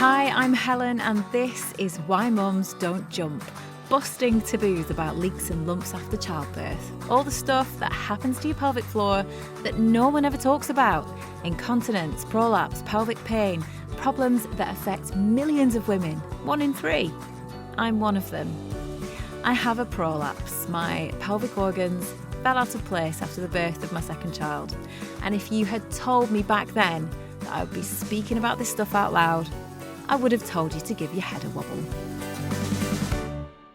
Hi, I'm Helen and this is Why Mums Don't Jump. Busting taboos about leaks and lumps after childbirth. All the stuff that happens to your pelvic floor that no one ever talks about. Incontinence, prolapse, pelvic pain, problems that affect millions of women, 1 in 3. I'm one of them. I have a prolapse. My pelvic organs fell out of place after the birth of my second child. And if you had told me back then that I would be speaking about this stuff out loud, I would have told you to give your head a wobble.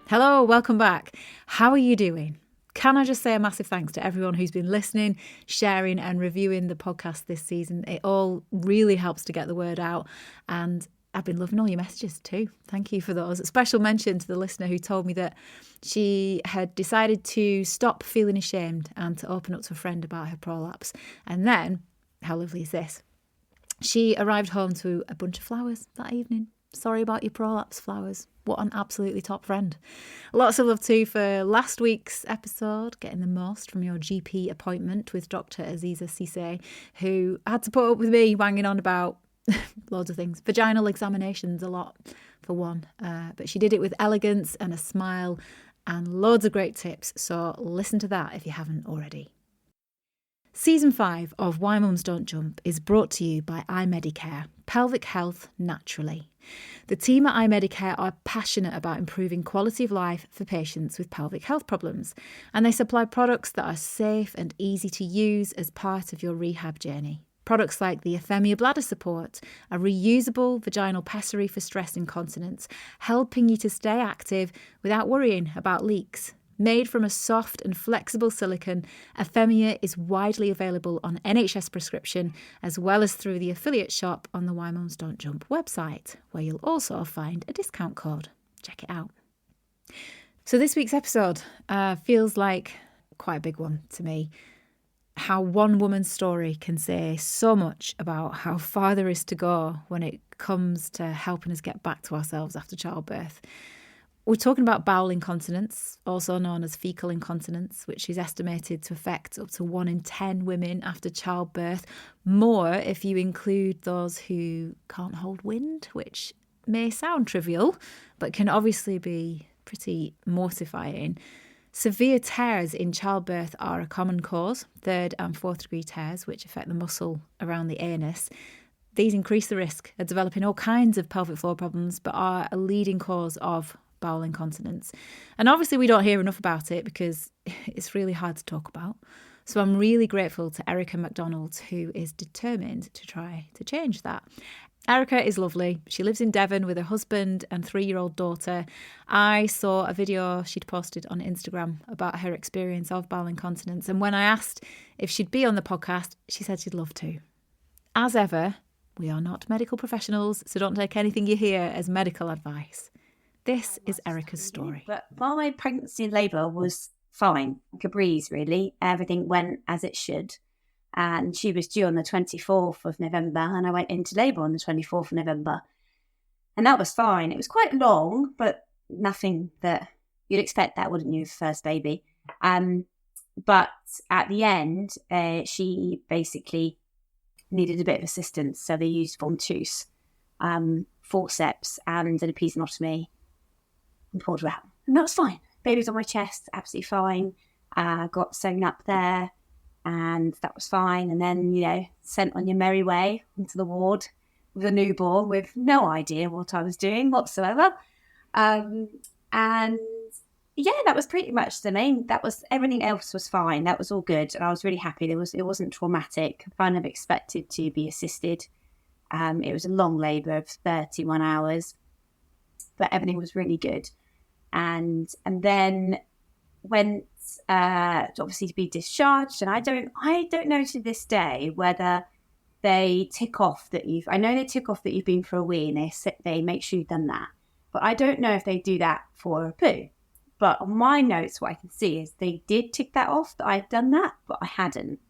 Hello, welcome back. How are you doing? Can I just say a massive thanks to everyone who's been listening, sharing and reviewing the podcast this season. It all really helps to get the word out, and I've been loving all your messages too. Thank you for those. A special mention to the listener who told me that she had decided to stop feeling ashamed and to open up to a friend about her prolapse. And then, how lovely is this? She arrived home to a bunch of flowers that evening. Sorry about your prolapse, flowers. What an absolutely top friend. Lots of love too for last week's episode, getting the most from your GP appointment with Dr. Aziza Cisse, who had to put up with me wanging on about loads of things. Vaginal examinations a lot, for one. But she did it with elegance and a smile and loads of great tips. So listen to that if you haven't already. Season 5 of Why Mums Don't Jump is brought to you by iMedicare, pelvic health naturally. The team at iMedicare are passionate about improving quality of life for patients with pelvic health problems, and they supply products that are safe and easy to use as part of your rehab journey. Products like the Ephemia Bladder Support, a reusable vaginal pessary for stress incontinence, helping you to stay active without worrying about leaks. Made from a soft and flexible silicone, Ephemia is widely available on NHS prescription as well as through the affiliate shop on the Why Mums Don't Jump website, where you'll also find a discount code. Check it out. So this week's episode feels like quite a big one to me. How one woman's story can say so much about how far there is to go when it comes to helping us get back to ourselves after childbirth. We're talking about bowel incontinence, also known as fecal incontinence, which is estimated to affect up to 1 in 10 women after childbirth. More if you include those who can't hold wind, which may sound trivial, but can obviously be pretty mortifying. Severe tears in childbirth are a common cause, 3rd and 4th degree tears, which affect the muscle around the anus. These increase the risk of developing all kinds of pelvic floor problems, but are a leading cause of bowel incontinence. And obviously we don't hear enough about it because it's really hard to talk about. So I'm really grateful to Erica Macdonald, who is determined to try to change that. Erica is lovely. She lives in Devon with her husband and 3-year-old daughter. I saw a video she'd posted on Instagram about her experience of bowel incontinence, and when I asked if she'd be on the podcast, she said she'd love to. As ever, we are not medical professionals, so don't take anything you hear as medical advice. This is Erica's story. But my pregnancy and labour was fine, like a breeze really. Everything went as it should. And she was due on the 24th of November and I went into labour on the 24th of November. And that was fine. It was quite long, but nothing that you'd expect that, wouldn't you, first baby? But at the end, she basically needed a bit of assistance. So they used ventouse, forceps and an episiotomy. And pulled her out. And that was fine. Baby was on my chest, absolutely fine. Got sewn up there and that was fine. And then, sent on your merry way into the ward with a newborn with no idea what I was doing whatsoever. And yeah, that was pretty much everything else was fine. That was all good. And I was really happy. It wasn't traumatic. I kind of expected to be assisted. It was a long labour of 31 hours. But everything was really good. And then went obviously to be discharged. And I don't know to this day whether they tick off that I know they tick off that you've been for a wee and they make sure you've done that. But I don't know if they do that for a poo. But on my notes, what I can see is they did tick that off, that I'd done that, but I hadn't.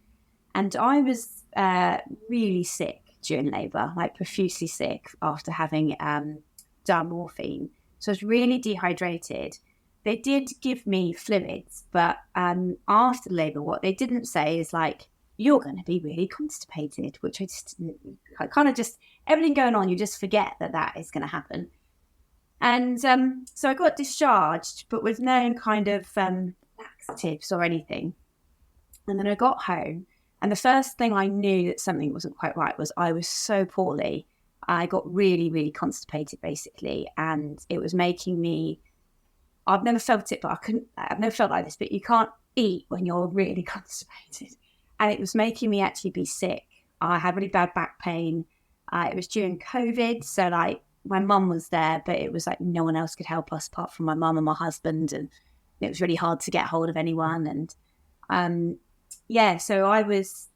And I was really sick during labour, like profusely sick after having done morphine. So I was really dehydrated. They did give me fluids, but after labour, what they didn't say is like, you're going to be really constipated, which I just kind of just everything going on, you just forget that is going to happen. And so I got discharged, but with no kind of laxatives or anything. And then I got home, and the first thing I knew that something wasn't quite right was I was so poorly. I got really, really constipated, basically, and it was making me. I've never felt it, but I've never felt like this. But you can't eat when you're really constipated, and it was making me actually be sick. I had really bad back pain. It was during COVID, so like my mum was there, but it was like no one else could help us apart from my mum and my husband, and it was really hard to get hold of anyone. And so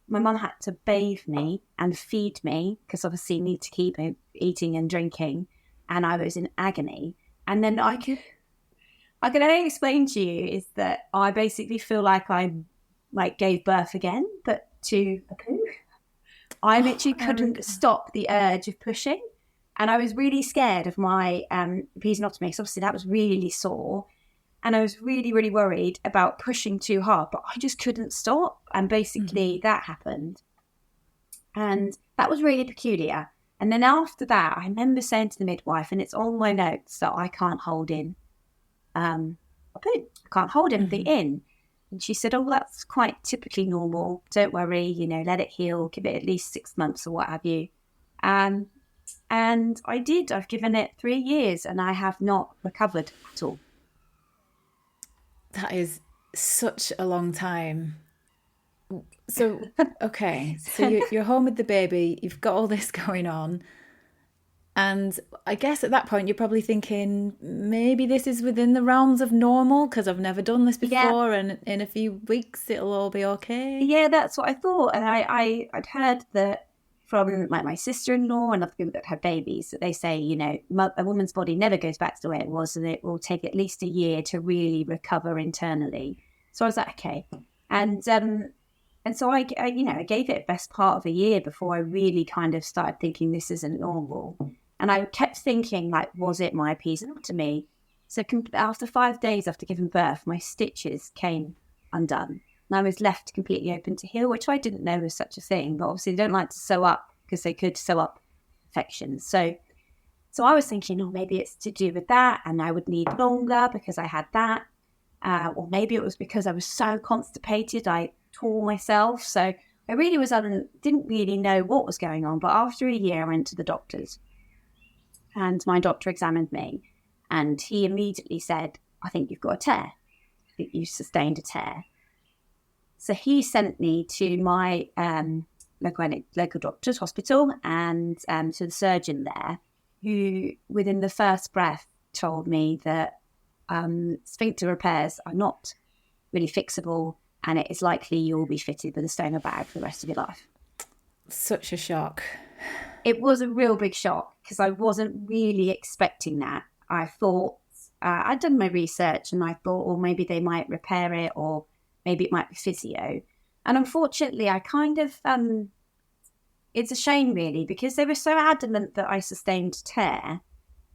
my mum had to bathe me and feed me because obviously you need to keep eating and drinking, and I was in agony. And then I can only explain to you is that I basically feel like I gave birth again, but to a poo. I literally couldn't stop the urge of pushing. And I was really scared of my episiotomy, because obviously that was really sore. And I was really, really worried about pushing too hard, but I just couldn't stop. And basically that happened. And that was really peculiar. And then after that, I remember saying to the midwife, and it's on my notes, that I can't hold in a poo. I can't hold anything in. And she said, oh, that's quite typically normal. Don't worry, let it heal, give it at least 6 months or what have you. And I did. I've given it 3 years and I have not recovered at all. That is such a long time. So, okay. So you're home with the baby. You've got all this going on. And I guess at that point, you're probably thinking, maybe this is within the realms of normal because I've never done this before. And in a few weeks, it'll all be okay. Yeah, that's what I thought. And I'd heard that from my sister-in-law and other people that had babies, that they say, a woman's body never goes back to the way it was, and it will take at least a year to really recover internally. So I was like, okay. And so I gave it best part of a year before I really kind of started thinking this isn't normal. And I kept thinking, was it my episiotomy? So after 5 days after giving birth, my stitches came undone. And I was left completely open to heal, which I didn't know was such a thing. But obviously they don't like to sew up because they could sew up infections. So I was thinking, maybe it's to do with that, and I would need longer because I had that. Or maybe it was because I was so constipated, I tore myself. So I really didn't really know what was going on. But after a year, I went to the doctors. And my doctor examined me, and he immediately said, I think you've got a tear. I think you sustained a tear. So he sent me to my local doctor's hospital and to the surgeon there, who within the first breath told me that sphincter repairs are not really fixable, and it is likely you'll be fitted with a stoma bag for the rest of your life. Such a shock. It was a real big shock because I wasn't really expecting that. I thought, I'd done my research and I thought, maybe they might repair it, or maybe it might be physio. And unfortunately, I kind of, it's a shame really, because they were so adamant that I sustained a tear.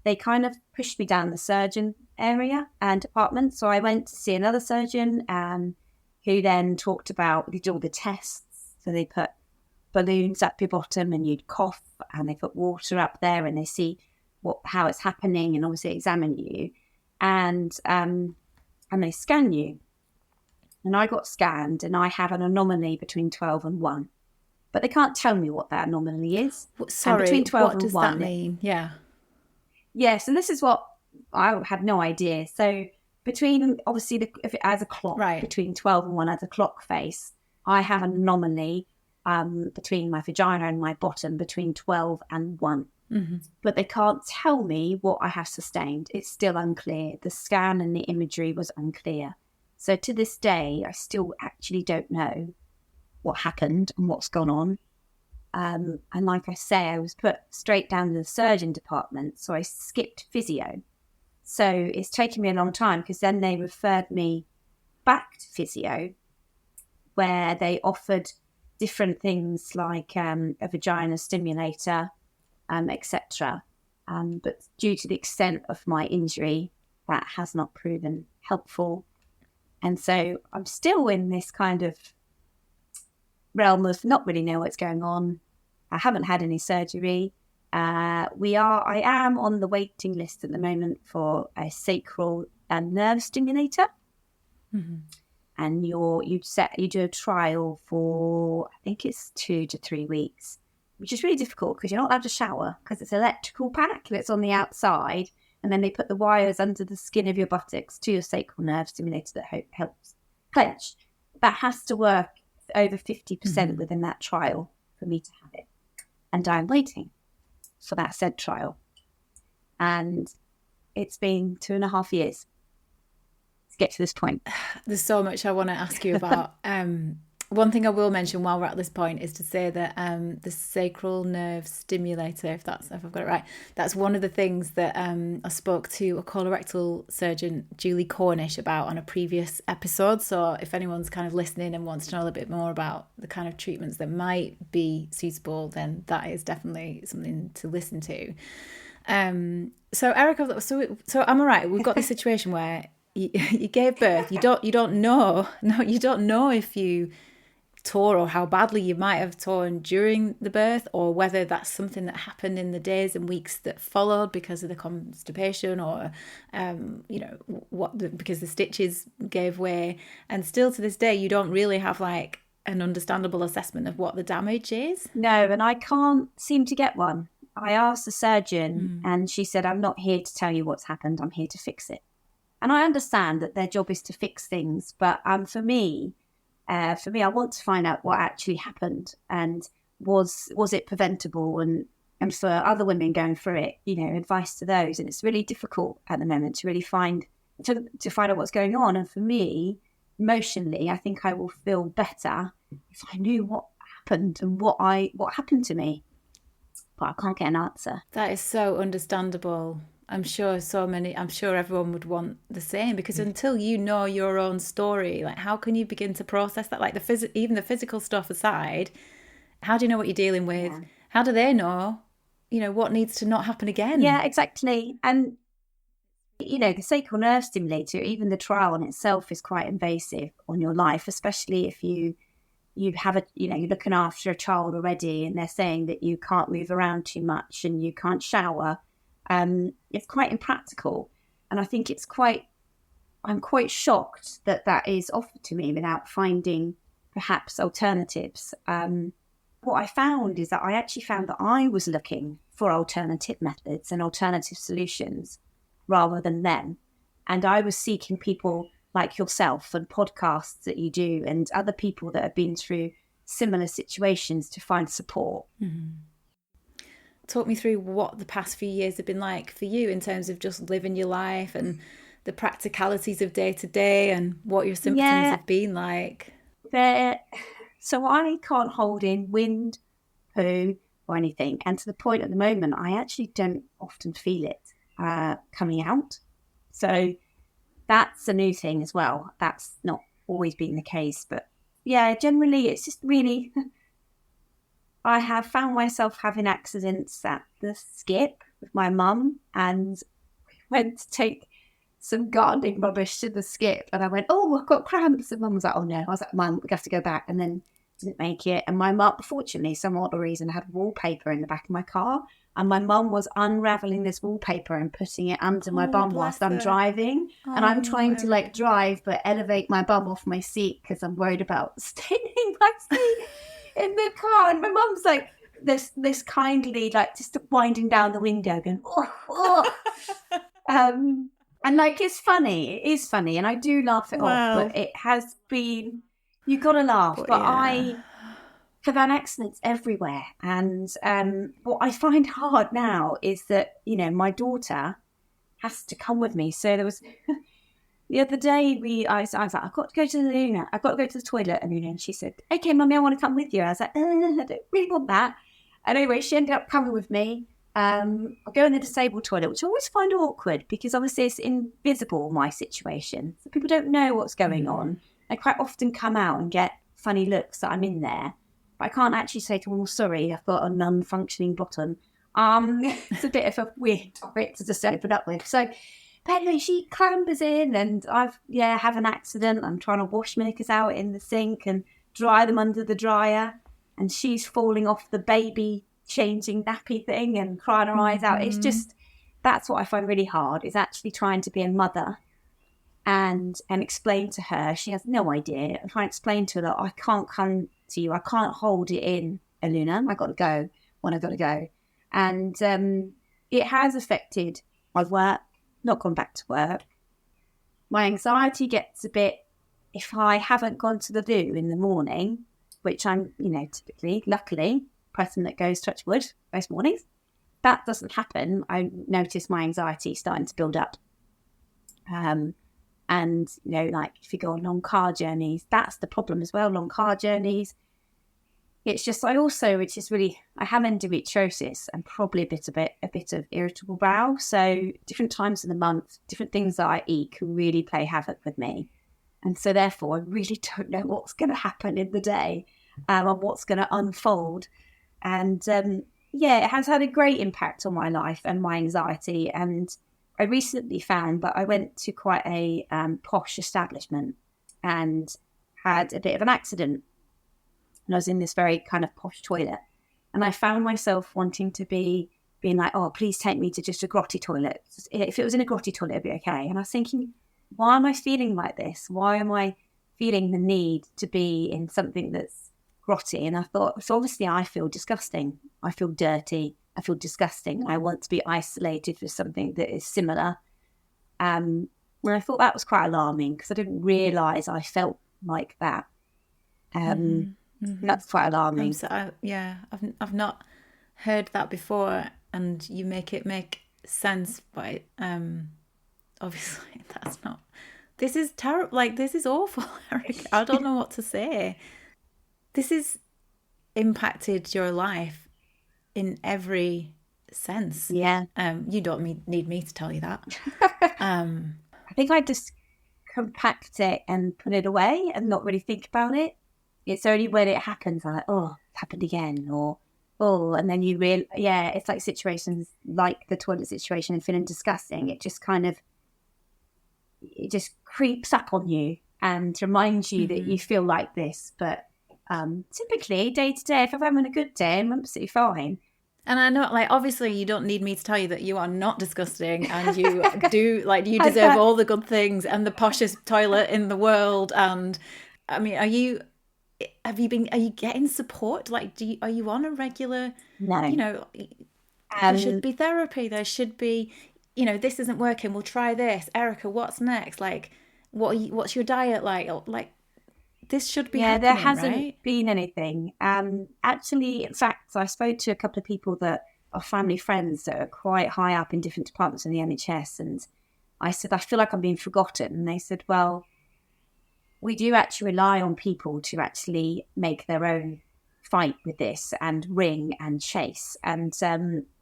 They kind of pushed me down the surgeon area and department. So I went to see another surgeon who then talked about, they did all the tests. So they put balloons up your bottom and you'd cough, and they put water up there and they see how it's happening and obviously examine you, and they scan you. And I got scanned and I have an anomaly between 12 and 1, but they can't tell me what that anomaly is. Sorry, between 12 what and does 1, that mean? Yeah, so this is what I had no idea. So between, obviously, if it has a clock, right, between 12 and 1 as a clock face, I have an anomaly between my vagina and my bottom between 12 and 1. Mm-hmm. But they can't tell me what I have sustained. It's still unclear. The scan and the imagery was unclear. So to this day, I still actually don't know what happened and what's gone on. And like I say, I was put straight down to the surgeon department, so I skipped physio. So it's taken me a long time, because then they referred me back to physio, where they offered different things like a vagina stimulator, etc. But due to the extent of my injury, that has not proven helpful. And so I'm still in this kind of realm of not really know what's going on. I haven't had any surgery. I am on the waiting list at the moment for a sacral nerve stimulator. Mm-hmm. And you do a trial for, I think it's 2 to 3 weeks, which is really difficult because you're not allowed to shower because it's an electrical pack and it's on the outside. And then they put the wires under the skin of your buttocks to your sacral nerve stimulator that helps clench. That has to work over 50% within that trial for me to have it. And I'm waiting for that said trial. And it's been 2.5 years to get to this point. There's so much I want to ask you about. One thing I will mention while we're at this point is to say that the sacral nerve stimulator, if I've got it right, that's one of the things that I spoke to a colorectal surgeon, Julie Cornish, about on a previous episode. So if anyone's kind of listening and wants to know a little bit more about the kind of treatments that might be suitable, then that is definitely something to listen to. So Erica, so am I right? We've got this situation where you gave birth. You don't know if you tore or how badly you might have torn during the birth, or whether that's something that happened in the days and weeks that followed because of the constipation, or because the stitches gave way. And still to this day, you don't really have like an understandable assessment of what the damage is. No, and I can't seem to get one. I asked the surgeon and she said, I'm not here to tell you what's happened. I'm here to fix it. And I understand that their job is to fix things, but for me, I want to find out what actually happened, and was it preventable, and for other women going through it, advice to those. And it's really difficult at the moment to really find out what's going on. And for me, emotionally, I think I will feel better if I knew what happened and what happened to me. But I can't get an answer. That is so understandable. I'm sure everyone would want the same, because until you know your own story, like how can you begin to process that? Like even the physical stuff aside, how do you know what you're dealing with? Yeah. How do they know, what needs to not happen again? Yeah, exactly. And, the sacral nerve stimulator, even the trial in itself is quite invasive on your life, especially if you have you're looking after a child already and they're saying that you can't move around too much and you can't shower. It's quite impractical, and I think I'm quite shocked that is offered to me without finding perhaps alternatives. What I found is that I actually found that I was looking for alternative methods and alternative solutions rather than them, and I was seeking people like yourself and podcasts that you do and other people that have been through similar situations to find support. Mm-hmm. Talk me through what the past few years have been like for you in terms of just living your life and the practicalities of day to day, and what your symptoms have been like. So I can't hold in wind, poo or anything. And to the point at the moment, I actually don't often feel it coming out. So that's a new thing as well. That's not always been the case. But yeah, generally it's just really... I have found myself having accidents at the skip with my mum, and we went to take some gardening rubbish to the skip, and I went, oh, I've got cramps, and Mum was like, oh no. I was like, Mum, we have to go back, and then didn't make it. And my mum, fortunately, some odd reason, had wallpaper in the back of my car, and my mum was unravelling this wallpaper and putting it under my bum whilst I'm driving. And I'm trying to drive but elevate my bum off my seat because I'm worried about staining my seat in the car. And my mum's like this kindly, just winding down the window going, oh. And it's funny. It is funny, and I do laugh it off, but it has been, you've got to laugh. But I have had accidents everywhere, and what I find hard now is that my daughter has to come with me. So there was the other day I was like, I've got to go to the loo now. I've got to go to the toilet, and she said, okay, Mummy, I want to come with you. I was like, I don't really want that. And anyway, she ended up coming with me. I'll go in the disabled toilet, which I always find awkward because obviously it's invisible, my situation. So people don't know what's going on. I quite often come out and get funny looks that I'm in there. But I can't actually say to them, sorry, I've got a non-functioning bottom. It's a bit of a weird topic to just open up with. So, but anyway, she clambers in, and I've have an accident. I'm trying to wash my knickers out in the sink and dry them under the dryer. and she's falling off the baby changing nappy thing and crying her eyes out. It's just, that's what I find really hard, is actually trying to be a mother and explain to her. She has no idea. I'm trying to explain to her that I can't come to you. I can't hold it in, Aluna. I got to go when I got to go. And it has affected my work, not gone back to work. My anxiety gets a bit, if I haven't gone to the loo in the morning, which I'm, typically, luckily, person that goes, touch wood, most mornings, that doesn't happen. I notice my anxiety starting to build up. And, like if you go on long car journeys, that's the problem as well, long car journeys. It's just, I have endometriosis and probably a bit of irritable bowel. So different times of the month, different things that I eat can really play havoc with me. And so therefore, I really don't know what's going to happen in the day and what's going to unfold. And it has had a great impact on my life and my anxiety. And I recently found that I went to quite a posh establishment and had a bit of an accident. And I was in this very kind of posh toilet. And I found myself wanting to being like, oh, please take me to just a grotty toilet. If it was in a grotty toilet, it'd be okay. And I was thinking, why am I feeling like this? Why am I feeling the need to be in something that's grotty? And I thought, so obviously I feel disgusting. I feel dirty. I feel disgusting. I want to be isolated for something that is similar. And I thought that was quite alarming because I didn't realise I felt like that. That's quite alarming. I've not heard that before, and you make it make sense. But obviously, that's not. This is terrible. Like, this is awful, Erica. I don't know what to say. This has impacted your life in every sense. Yeah. You don't need me to tell you that. I think I just compact it and put it away and not really think about it. It's only when it happens, I'm like, oh, it happened again, or oh, and then you it's like situations like the toilet situation and feeling disgusting. It just creeps up on you and reminds you that you feel like this. But typically, day to day, if I'm having a good day, I'm absolutely fine. And I know, like, obviously you don't need me to tell you that you are not disgusting and you you deserve all the good things and the poshest toilet in the world. And I mean, are you getting support? Like, are you on a regular, no. There should be therapy. There should be, this isn't working. We'll try this. Erica, what's next? Like, what's your diet like? Like, this should be happening, there hasn't right? been anything. Actually, in fact, I spoke to a couple of people that are family friends that are quite high up in different departments in the NHS. And I said, I feel like I'm being forgotten. And they said, well, we do actually rely on people to actually make their own fight with this and ring and chase. And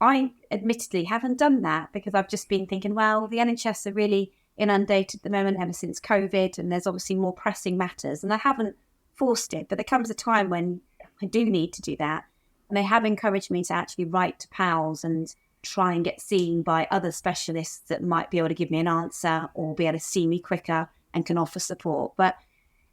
I admittedly haven't done that because I've just been thinking, well, the NHS are really inundated at the moment ever since COVID, and there's obviously more pressing matters, and I haven't forced it. But there comes a time when I do need to do that. And they have encouraged me to actually write to pals and try and get seen by other specialists that might be able to give me an answer or be able to see me quicker and can offer support. But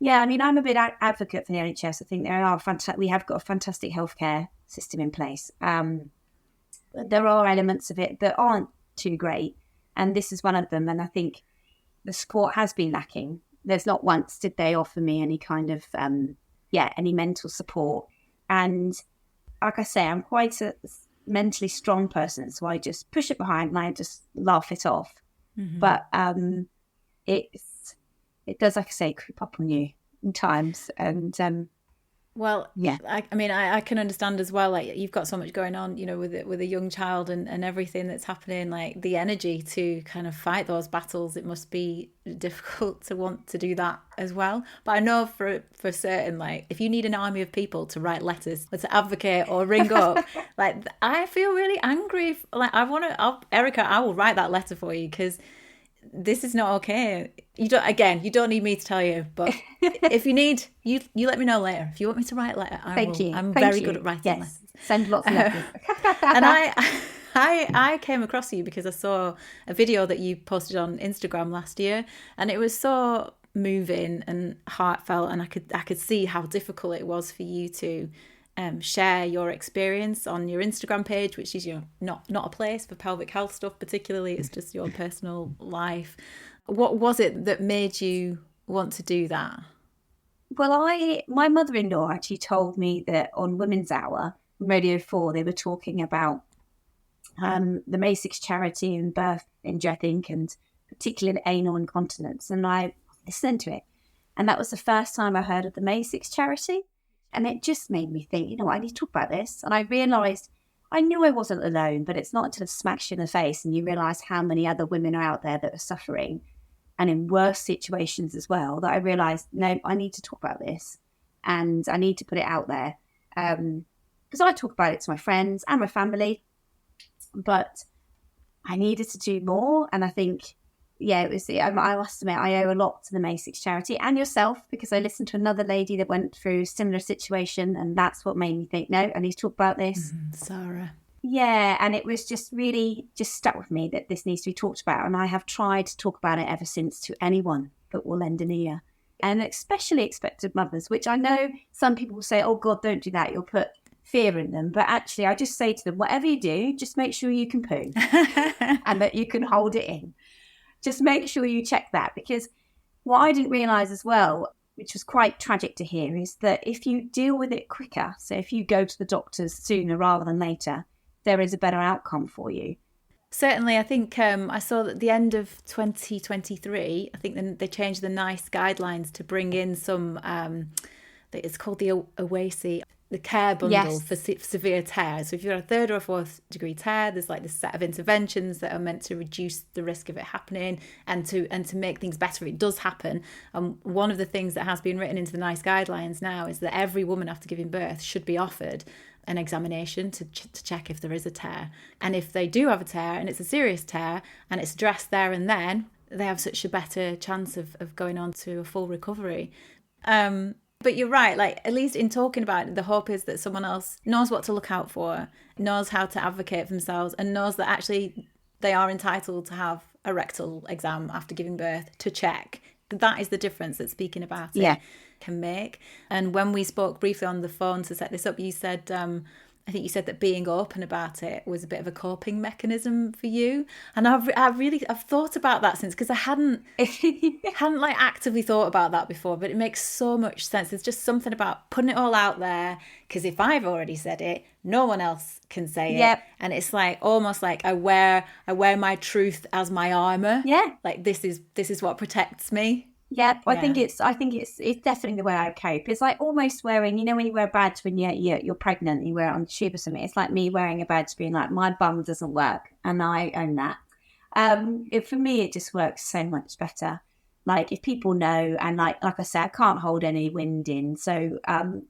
yeah, I mean, I'm a big advocate for the NHS. I think we have got a fantastic healthcare system in place. But there are elements of it that aren't too great, and this is one of them. And I think the support has been lacking. There's not once did they offer me any kind of, any mental support. And like I say, I'm quite a mentally strong person, so I just push it behind and I just laugh it off. Mm-hmm. But it does, like I say, creep up on you in times. And I can understand as well, like, you've got so much going on, with a young child and everything that's happening, like the energy to kind of fight those battles. It must be difficult to want to do that as well. But I know for certain, like, if you need an army of people to write letters or to advocate or ring up, like, I feel really angry. Erica, I will write that letter for you because this is not okay. You don't need me to tell you, but if you need, you let me know later. If you want me to write a letter, I will. I'm very good at writing letters. Send lots of letters. And I came across you because I saw a video that you posted on Instagram last year, and it was so moving and heartfelt, and I could see how difficult it was for you to share your experience on your Instagram page, which is not a place for pelvic health stuff particularly. It's just your personal life. What was it that made you want to do that? Well, my mother-in-law actually told me that on Women's Hour, Radio 4, they were talking about the May-6 charity and birth injury, I think, and particularly anal incontinence. And I listened to it. And that was the first time I heard of the May-6 charity. And it just made me think, I need to talk about this. And I realised, I knew I wasn't alone, but it's not until it smacks you in the face and you realise how many other women are out there that are suffering and in worse situations as well, that I realised, no, I need to talk about this and I need to put it out there. Because I talk about it to my friends and my family, but I needed to do more. And I think, I must admit, I owe a lot to the May-6 charity and yourself, because I listened to another lady that went through a similar situation, and that's what made me think, no, I need to talk about this. Sarah. Yeah, and it was just really just stuck with me that this needs to be talked about. And I have tried to talk about it ever since to anyone that will lend an ear. And especially expectant mothers, which I know some people will say, oh God, don't do that, you'll put fear in them. But actually, I just say to them, whatever you do, just make sure you can poo and that you can hold it in. Just make sure you check that, because what I didn't realise as well, which was quite tragic to hear, is that if you deal with it quicker, so if you go to the doctors sooner rather than later, there is a better outcome for you. Certainly, I think I saw that at the end of 2023, I think they changed the NICE guidelines to bring in some, it's called the OASI, the care bundle for severe tear. So if you've got a 3rd or a 4th degree tear, there's like this set of interventions that are meant to reduce the risk of it happening and to make things better. It does happen. One of the things that has been written into the NICE guidelines now is that every woman after giving birth should be offered an examination to check if there is a tear. And if they do have a tear and it's a serious tear and it's addressed there and then, they have such a better chance of going on to a full recovery. But you're right, like at least in talking about it, the hope is that someone else knows what to look out for, knows how to advocate for themselves, and knows that actually they are entitled to have a rectal exam after giving birth to check. That is the difference that speaking about it can make. And when we spoke briefly on the phone to set this up, you said, I think you said that being open about it was a bit of a coping mechanism for you. And I've thought about that since, because I hadn't like actively thought about that before, but it makes so much sense. There's just something about putting it all out there, because if I've already said it, no one else can say it. And it's like almost like I wear my truth as my armor. Like this is what protects me. I think it's definitely the way I cope. It's like almost wearing, when you wear a badge when you're pregnant and you wear it on the tube or something. It's like me wearing a badge being like, my bum doesn't work, and I own that. For me, it just works so much better. Like if people know, and like I said, I can't hold any wind in. So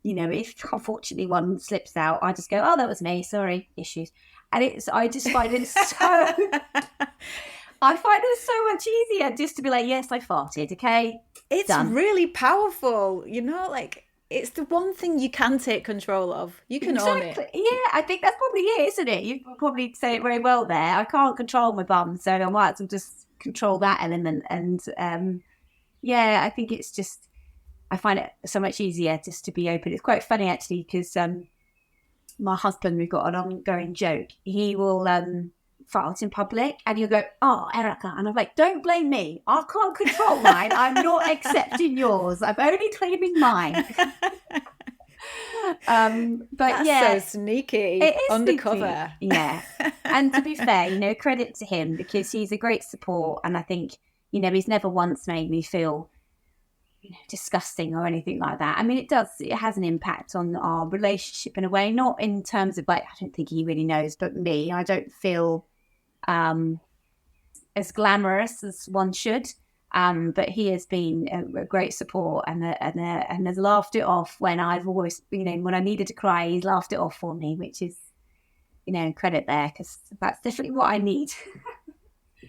if unfortunately one slips out, I just go, oh, that was me, sorry, issues. And I just find it so. I find it so much easier just to be like, yes, I farted, okay? It's done. Really powerful, like it's the one thing you can take control of. You can own it. Yeah, I think that's probably it, isn't it? You probably say it very well there. I can't control my bum, so I might as well just control that element. And I think it's just, I find it so much easier just to be open. It's quite funny actually, because my husband, we've got an ongoing joke. He will fart in public and you'll go, oh, Erica, and I'm like, don't blame me, I can't control mine. I'm not accepting yours, I'm only claiming mine. But that's so sneaky. It is undercover sneaky. And to be fair, credit to him, because he's a great support, and I think he's never once made me feel disgusting or anything like that. I mean, it has an impact on our relationship in a way, not in terms of like, I don't think he really knows, but me, I don't feel as glamorous as one should, but he has been a great support and has laughed it off when I've always, when I needed to cry, he's laughed it off for me, which is, credit there, because that's definitely what I need.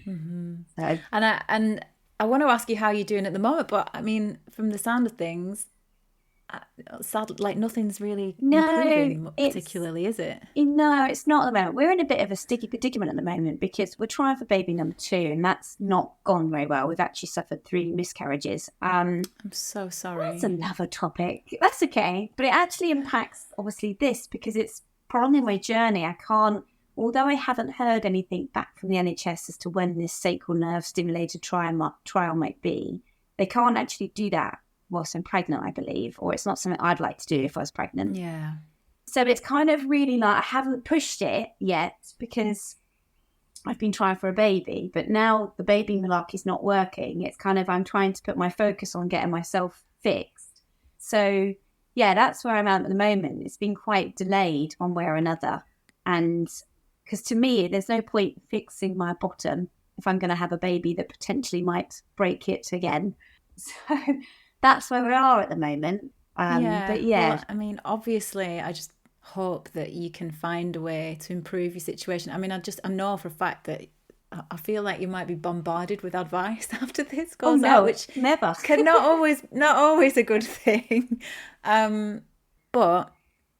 Mm-hmm. So. And I want to ask you how you're doing at the moment, but I mean, from the sound of things, sad, like nothing's really No, improving particularly, is it? No, it's not at the moment. We're in a bit of a sticky predicament at the moment because we're trying for baby number 2 and that's not gone very well. We've actually suffered 3 miscarriages. I'm so sorry. That's another topic. That's okay. But it actually impacts, obviously, this because it's prolonging my journey. I can't, although I haven't heard anything back from the NHS as to when this sacral nerve stimulator trial might be, they can't actually do that whilst I'm pregnant, I believe, or it's not something I'd like to do if I was pregnant. Yeah. So it's kind of really like I haven't pushed it yet because I've been trying for a baby, but now the baby malarkey's not working. It's kind of I'm trying to put my focus on getting myself fixed. So yeah, that's where I'm at the moment. It's been quite delayed one way or another. And because to me, there's no point fixing my bottom if I'm going to have a baby that potentially might break it again. So that's where we are at the moment. But yeah. Well, I mean, obviously, I just hope that you can find a way to improve your situation. I mean, I know for a fact that I feel like you might be bombarded with advice after this goes out, which never not always a good thing. But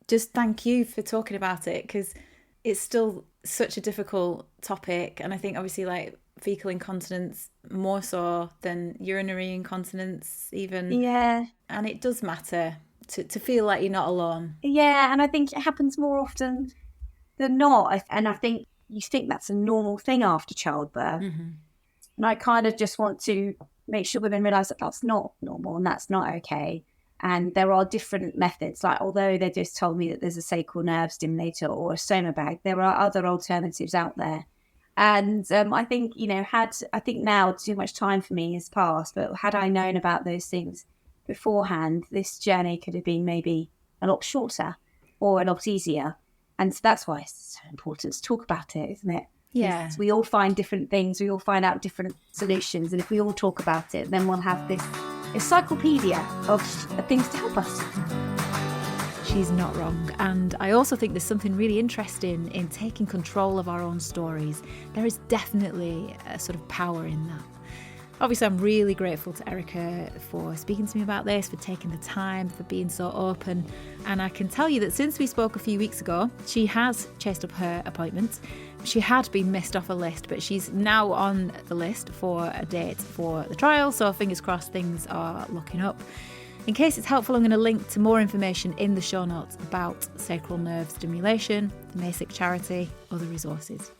just thank you for talking about it because it's still such a difficult topic, and I think obviously like fecal incontinence more so than urinary incontinence even. Yeah. And it does matter to feel like you're not alone. Yeah, and I think it happens more often than not. And I think you think that's a normal thing after childbirth. Mm-hmm. And I kind of just want to make sure women realise that that's not normal and that's not okay. And there are different methods. Like, although they just told me that there's a sacral nerve stimulator or a stoma bag, there are other alternatives out there. And I think, I think now too much time for me has passed, but had I known about those things beforehand, this journey could have been maybe a lot shorter or a lot easier. And so that's why it's so important to talk about it, isn't it? Yeah. We all find different things, we all find out different solutions, and if we all talk about it, then we'll have this encyclopedia of things to help us. She's not wrong. And I also think there's something really interesting in taking control of our own stories. There is definitely a sort of power in that. Obviously, I'm really grateful to Erica for speaking to me about this, for taking the time, for being so open. And I can tell you that since we spoke a few weeks ago, she has chased up her appointment. She had been missed off a list, but she's now on the list for a date for the trial. So fingers crossed things are looking up. In case it's helpful, I'm going to link to more information in the show notes about sacral nerve stimulation, the MASIC charity, other resources.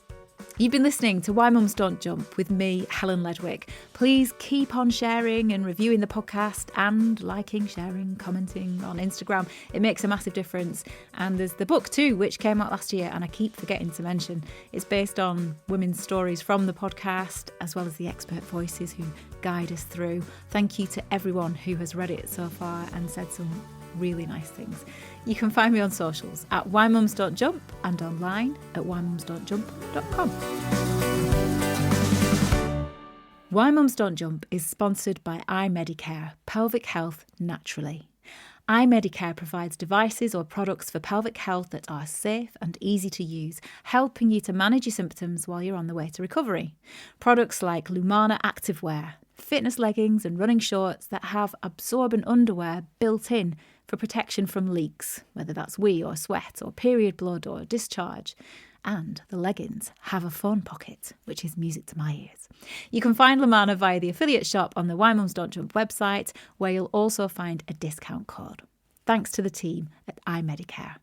You've been listening to Why Mums Don't Jump with me, Helen Ledwick. Please keep on sharing and reviewing the podcast and liking, sharing, commenting on Instagram. It makes a massive difference. And there's the book too, which came out last year and I keep forgetting to mention. It's based on women's stories from the podcast, as well as the expert voices who guide us through. Thank you to everyone who has read it so far and said some really nice things. You can find me on socials at whymumsdon'tjump and online at whymumsdon'tjump.com. Why Mums Don't Jump is sponsored by iMedicare, pelvic health naturally. iMedicare provides devices or products for pelvic health that are safe and easy to use, helping you to manage your symptoms while you're on the way to recovery. Products like Lumana Activewear, fitness leggings and running shorts that have absorbent underwear built in for protection from leaks, whether that's wee or sweat or period blood or discharge. And the leggings have a phone pocket, which is music to my ears. You can find Lumana via the affiliate shop on the Why Mums Don't Jump website, where you'll also find a discount code. Thanks to the team at iMedicare.